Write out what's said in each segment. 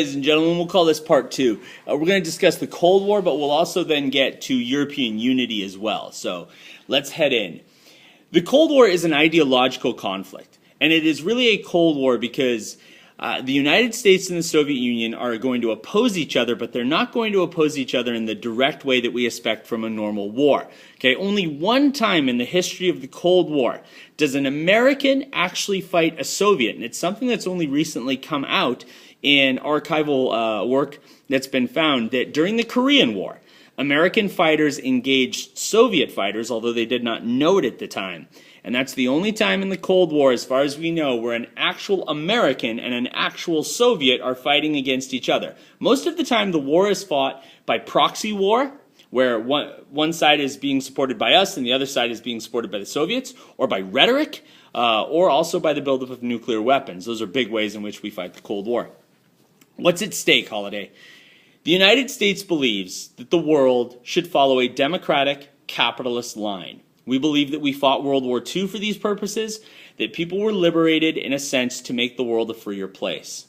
Ladies and gentlemen, we'll call this part two. We're going to discuss the Cold War, but we'll also then get to European unity as well. So let's head in. The Cold War is an ideological conflict, and it is really a Cold War because the United States and the Soviet Union are going to oppose each other, but they're not going to oppose each other in the direct way that we expect from a normal war. Okay, only one time in the history of the Cold War does an American actually fight a Soviet, and it's something that's only recently come out in archival work that's been found, that during the Korean War, American fighters engaged Soviet fighters, although they did not know it at the time. And that's the only time in the Cold War, as far as we know, where an actual American and an actual Soviet are fighting against each other. Most of the time, the war is fought by proxy war, where one side is being supported by us and the other side is being supported by the Soviets, or by rhetoric, or also by the buildup of nuclear weapons. Those are big ways in which we fight the Cold War. What's at stake, Holliday? The United States believes that the world should follow a democratic, capitalist line. We believe that we fought World War II for these purposes, that people were liberated in a sense to make the world a freer place.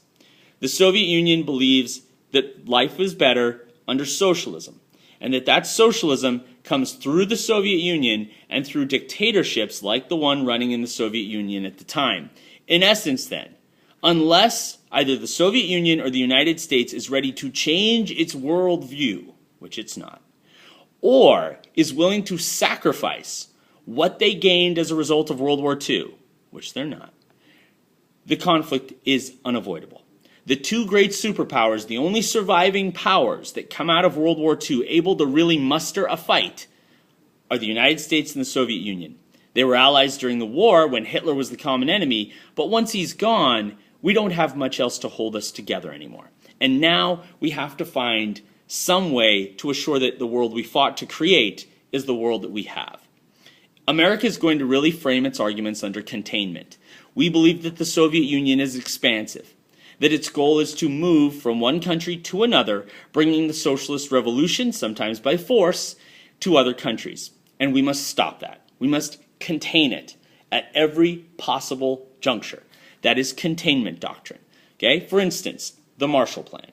The Soviet Union believes that life is better under socialism, and that socialism comes through the Soviet Union and through dictatorships like the one running in the Soviet Union at the time. In essence, then, unless either the Soviet Union or the United States is ready to change its worldview, which it's not, or is willing to sacrifice what they gained as a result of World War II, which they're not, the conflict is unavoidable. The two great superpowers, the only surviving powers that come out of World War II able to really muster a fight, are the United States and the Soviet Union. They were allies during the war when Hitler was the common enemy, but once he's gone, we don't have much else to hold us together anymore. And now we have to find some way to assure that the world we fought to create is the world that we have. America is going to really frame its arguments under containment. We believe that the Soviet Union is expansive, that its goal is to move from one country to another, bringing the socialist revolution, sometimes by force, to other countries. And we must stop that. We must contain it at every possible juncture. That is Containment Doctrine. Okay? For instance, the Marshall Plan.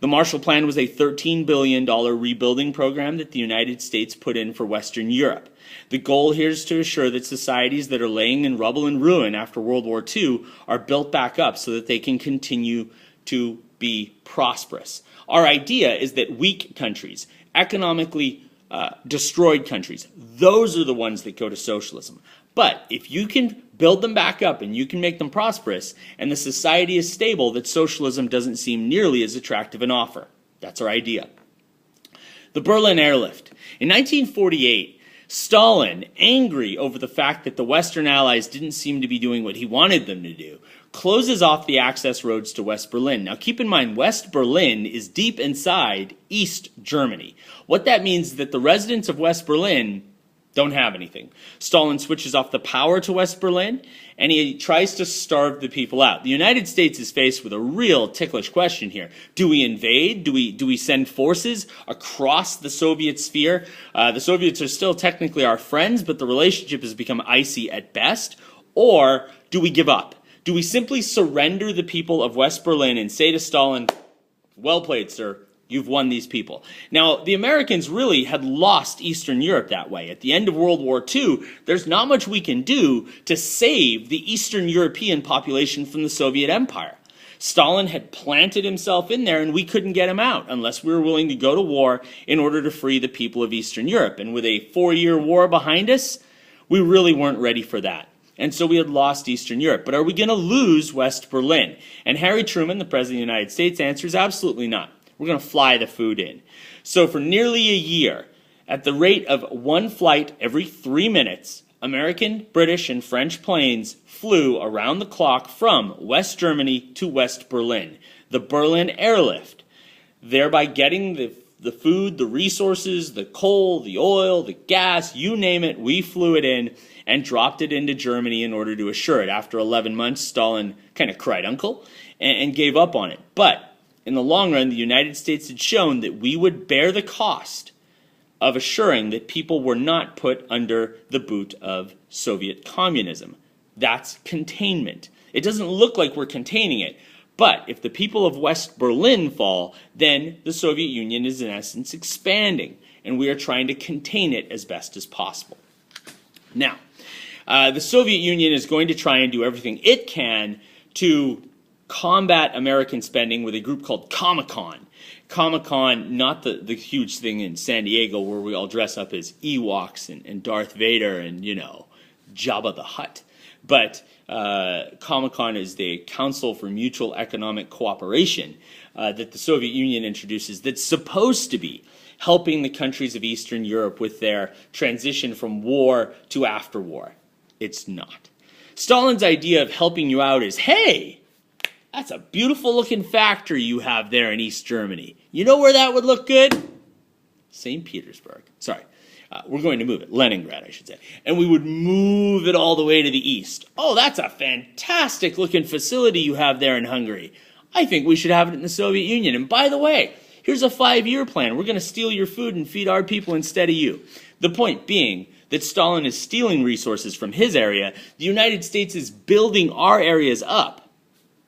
The Marshall Plan was a $13 billion rebuilding program that the United States put in for Western Europe. The goal here is to assure that societies that are laying in rubble and ruin after World War II are built back up so that they can continue to be prosperous. Our idea is that weak countries, economically destroyed countries, those are the ones that go to socialism. But if you can build them back up and you can make them prosperous and the society is stable, that socialism doesn't seem nearly as attractive an offer. That's our idea. The Berlin Airlift. In 1948, Stalin, angry over the fact that the Western Allies didn't seem to be doing what he wanted them to do, closes off the access roads to West Berlin. Now keep in mind, West Berlin is deep inside East Germany. What that means is that the residents of West Berlin don't have anything. Stalin switches off the power to West Berlin, and he tries to starve the people out. The United States is faced with a real ticklish question here. Do we invade? Do we send forces across the Soviet sphere? The Soviets are still technically our friends, but the relationship has become icy at best. Or do we give up? Do we simply surrender the people of West Berlin and say to Stalin, well played, sir, you've won these people? Now, the Americans really had lost Eastern Europe that way. At the end of World War II, there's not much we can do to save the Eastern European population from the Soviet Empire. Stalin had planted himself in there, and we couldn't get him out unless we were willing to go to war in order to free the people of Eastern Europe. And with a 4-year war behind us, we really weren't ready for that. And so we had lost Eastern Europe. But are we going to lose West Berlin? And Harry Truman, the President of the United States, answers absolutely not. We're going to fly the food in. So for nearly a year, at the rate of one flight every 3 minutes, American, British, and French planes flew around the clock from West Germany to West Berlin, the Berlin Airlift, thereby getting the food, the resources, the coal, the oil, the gas, you name it, we flew it in and dropped it into Germany in order to assure it. After 11 months, Stalin kind of cried uncle and gave up on it. But in the long run, the United States had shown that we would bear the cost of assuring that people were not put under the boot of Soviet communism. That's containment. It doesn't look like we're containing it, But if the people of West Berlin fall, then the Soviet Union is in essence expanding, and we are trying to contain it as best as possible. Now, the Soviet Union is going to try and do everything it can to combat American spending with a group called ComicCon. ComicCon, not the huge thing in San Diego where we all dress up as Ewoks and Darth Vader and, you know, Jabba the Hutt. But ComicCon is the Council for Mutual Economic Cooperation that the Soviet Union introduces that's supposed to be helping the countries of Eastern Europe with their transition from war to after war. It's not. Stalin's idea of helping you out is, hey, that's a beautiful looking factory you have there in East Germany. You know where that would look good? St. Petersburg. Sorry. We're going to move it. Leningrad, I should say. And we would move it all the way to the east. Oh, that's a fantastic looking facility you have there in Hungary. I think we should have it in the Soviet Union. And by the way, here's a 5-year plan. We're going to steal your food and feed our people instead of you. The point being that Stalin is stealing resources from his area. The United States is building our areas up.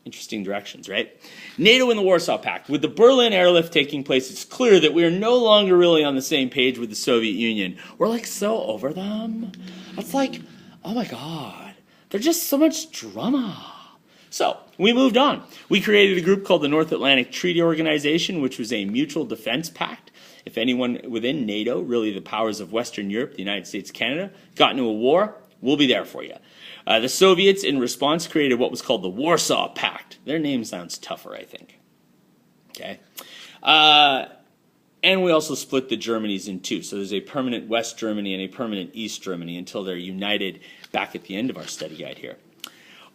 Interesting directions, right? NATO and the Warsaw Pact. With the Berlin airlift taking place, it's clear that we are no longer really on the same page with the Soviet Union. We're like so over them. It's like, oh my God, they're just so much drama. So we moved on. We created a group called the North Atlantic Treaty Organization, which was a mutual defense pact. If anyone within NATO, really the powers of Western Europe, the United States, Canada, got into a war, we'll be there for you. The Soviets, in response, created what was called the Warsaw Pact. Their name sounds tougher, I think. Okay. And we also split the Germanys in two. So there's a permanent West Germany and a permanent East Germany until they're united back at the end of our study guide here.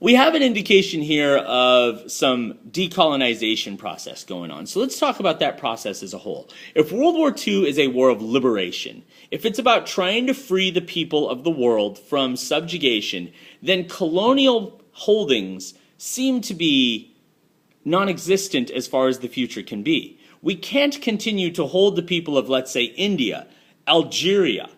We have an indication here of some decolonization process going on. So let's talk about that process as a whole. If World War II is a war of liberation, if it's about trying to free the people of the world from subjugation, then colonial holdings seem to be non-existent as far as the future can be. We can't continue to hold the people of, let's say, India, Algeria,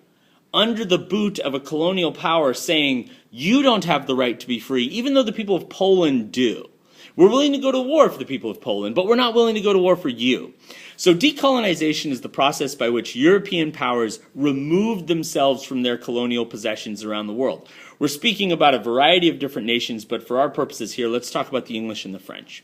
under the boot of a colonial power saying, you don't have the right to be free, even though the people of Poland do. We're willing to go to war for the people of Poland, but we're not willing to go to war for you. So decolonization is the process by which European powers removed themselves from their colonial possessions around the world. We're speaking about a variety of different nations, but for our purposes here, let's talk about the English and the French.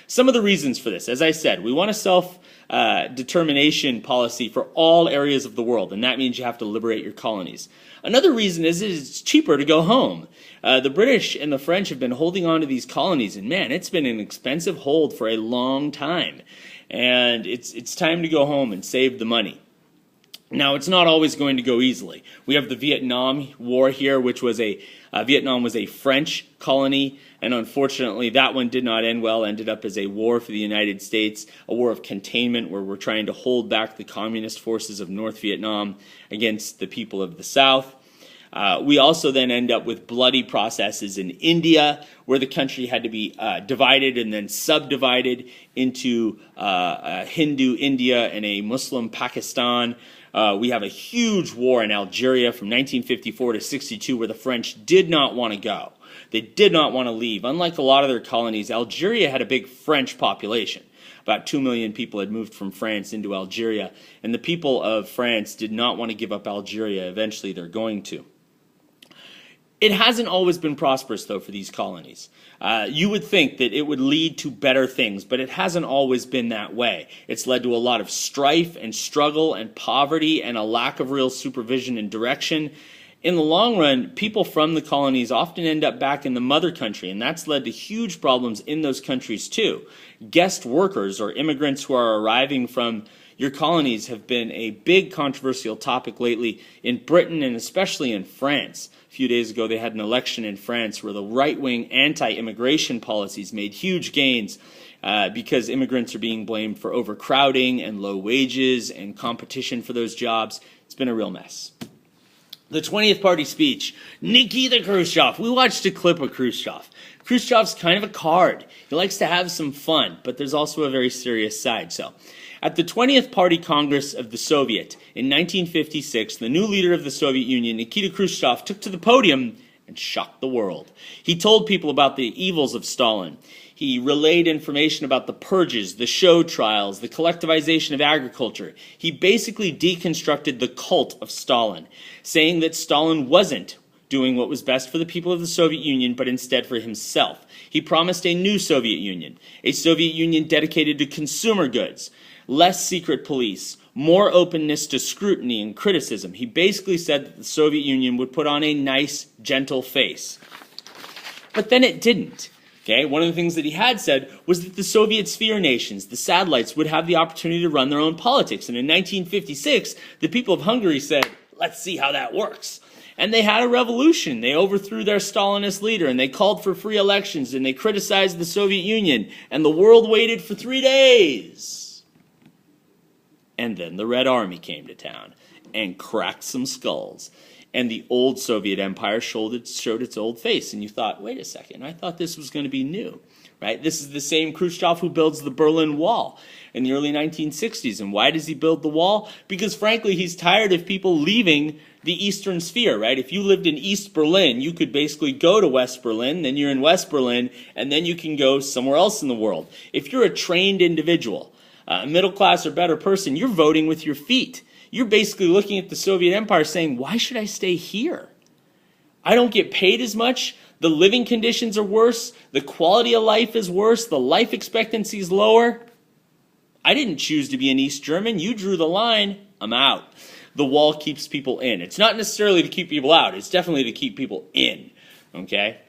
Some of the reasons for this, as I said, we want a self-determination policy for all areas of the world, and that means you have to liberate your colonies. Another reason is it's cheaper to go home. The British and the French have been holding on to these colonies, and man, it's been an expensive hold for a long time. And it's time to go home and save the money. Now, it's not always going to go easily. We have the Vietnam War here, which was Vietnam was a French colony, and unfortunately that one did not end well, ended up as a war for the United States, a war of containment where we're trying to hold back the communist forces of North Vietnam against the people of the South. We also then end up with bloody processes in India, where the country had to be divided and then subdivided into Hindu India and a Muslim Pakistan. We have a huge war in Algeria from 1954 to 62 where the French did not want to go. They did not want to leave. Unlike a lot of their colonies, Algeria had a big French population. About 2 million people had moved from France into Algeria, and the people of France did not want to give up Algeria. Eventually, they're going to. It hasn't always been prosperous, though, for these colonies. You would think that it would lead to better things, but it hasn't always been that way. It's led to a lot of strife and struggle and poverty and a lack of real supervision and direction. In the long run, people from the colonies often end up back in the mother country, and that's led to huge problems in those countries, too. Guest workers or immigrants who are arriving from your colonies have been a big controversial topic lately in Britain and especially in France. A few days ago, they had an election in France where the right-wing anti-immigration policies made huge gains because immigrants are being blamed for overcrowding and low wages and competition for those jobs. It's been a real mess. The 20th Party speech, Nikita Khrushchev. We watched a clip of Khrushchev. Khrushchev's kind of a card. He likes to have some fun, but there's also a very serious side. So, at the 20th Party Congress of the Soviet in 1956, the new leader of the Soviet Union, Nikita Khrushchev, took to the podium and shocked the world. He told people about the evils of Stalin. He relayed information about the purges, the show trials, the collectivization of agriculture. He basically deconstructed the cult of Stalin, saying that Stalin wasn't doing what was best for the people of the Soviet Union, but instead for himself. He promised a new Soviet Union, a Soviet Union dedicated to consumer goods, less secret police, more openness to scrutiny and criticism. He basically said that the Soviet Union would put on a nice, gentle face. But then it didn't. Okay? One of the things that he had said was that the Soviet sphere nations, the satellites, would have the opportunity to run their own politics. And in 1956, the people of Hungary said, let's see how that works. And they had a revolution. They overthrew their Stalinist leader, and they called for free elections, and they criticized the Soviet Union, and the world waited for 3 days. And then the Red Army came to town and cracked some skulls. And the old Soviet Empire showed its old face. And you thought, wait a second, I thought this was going to be new. Right? This is the same Khrushchev who builds the Berlin Wall in the early 1960s. And why does he build the wall? Because frankly, he's tired of people leaving the Eastern Sphere, right? If you lived in East Berlin, you could basically go to West Berlin, then you're in West Berlin, and then you can go somewhere else in the world. If you're a trained individual, a middle class or better person, you're voting with your feet. You're basically looking at the Soviet Empire saying, why should I stay here? I don't get paid as much. The living conditions are worse. The quality of life is worse. The life expectancy is lower. I didn't choose to be an East German. You drew the line. I'm out. The wall keeps people in. It's not necessarily to keep people out. It's definitely to keep people in. Okay?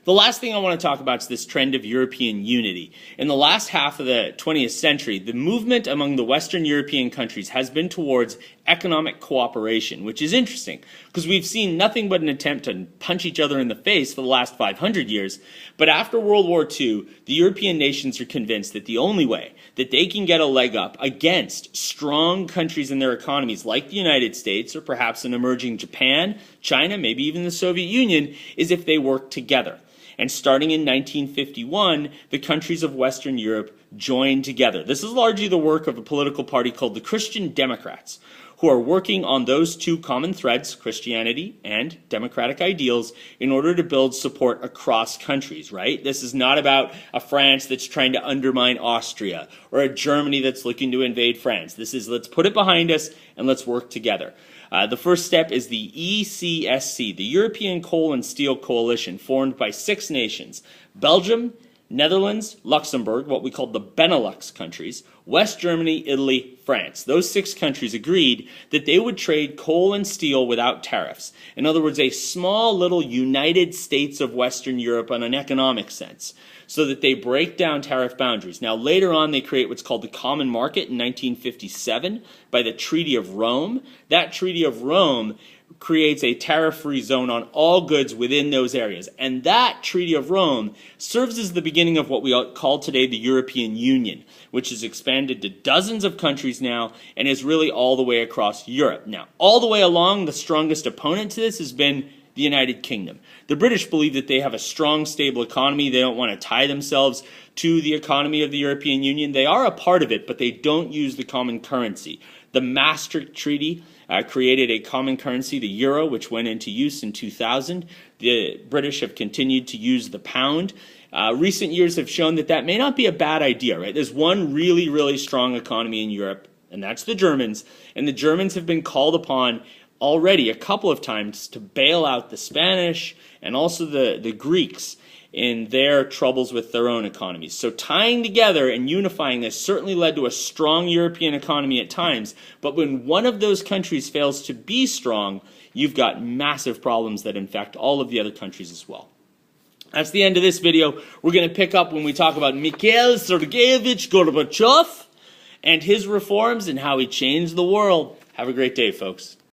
The last thing I want to talk about is this trend of European unity. In the last half of the 20th century, the movement among the Western European countries has been towards economic cooperation, which is interesting because we've seen nothing but an attempt to punch each other in the face for the last 500 years. But after World War II, the European nations are convinced that the only way that they can get a leg up against strong countries in their economies like the United States or perhaps an emerging Japan, China, maybe even the Soviet Union, is if they work together. And starting in 1951, the countries of Western Europe joined together. This is largely the work of a political party called the Christian Democrats, who are working on those two common threads, Christianity and democratic ideals, in order to build support across countries, right? This is not about a France that's trying to undermine Austria or a Germany that's looking to invade France. This is, let's put it behind us and let's work together. The first step is the ECSC, the European Coal and Steel Coalition, formed by 6 nations: Belgium, Netherlands, Luxembourg, what we call the Benelux countries, West Germany, Italy, France. Those 6 countries agreed that they would trade coal and steel without tariffs. In other words, a small little United States of Western Europe in an economic sense, so that they break down tariff boundaries. Now, later on, they create what's called the Common Market in 1957 by the Treaty of Rome. That Treaty of Rome creates a tariff-free zone on all goods within those areas. And that Treaty of Rome serves as the beginning of what we call today the European Union, which has expanded to dozens of countries now and is really all the way across Europe. Now, all the way along, the strongest opponent to this has been the United Kingdom. The British believe that they have a strong, stable economy. They don't want to tie themselves to the economy of the European Union. They are a part of it, but they don't use the common currency. The Maastricht Treaty created a common currency, the euro, which went into use in 2000. The British have continued to use the pound. Recent years have shown that that may not be a bad idea, right? There's one really, really strong economy in Europe, and that's the Germans. And the Germans have been called upon already a couple of times to bail out the Spanish and also the Greeks in their troubles with their own economies. So tying together and unifying this certainly led to a strong European economy at times, but when one of those countries fails to be strong, you've got massive problems that infect all of the other countries as well. That's the end of this video. We're going to pick up when we talk about Mikhail Sergeyevich Gorbachev and his reforms and how he changed the world. Have a great day, folks.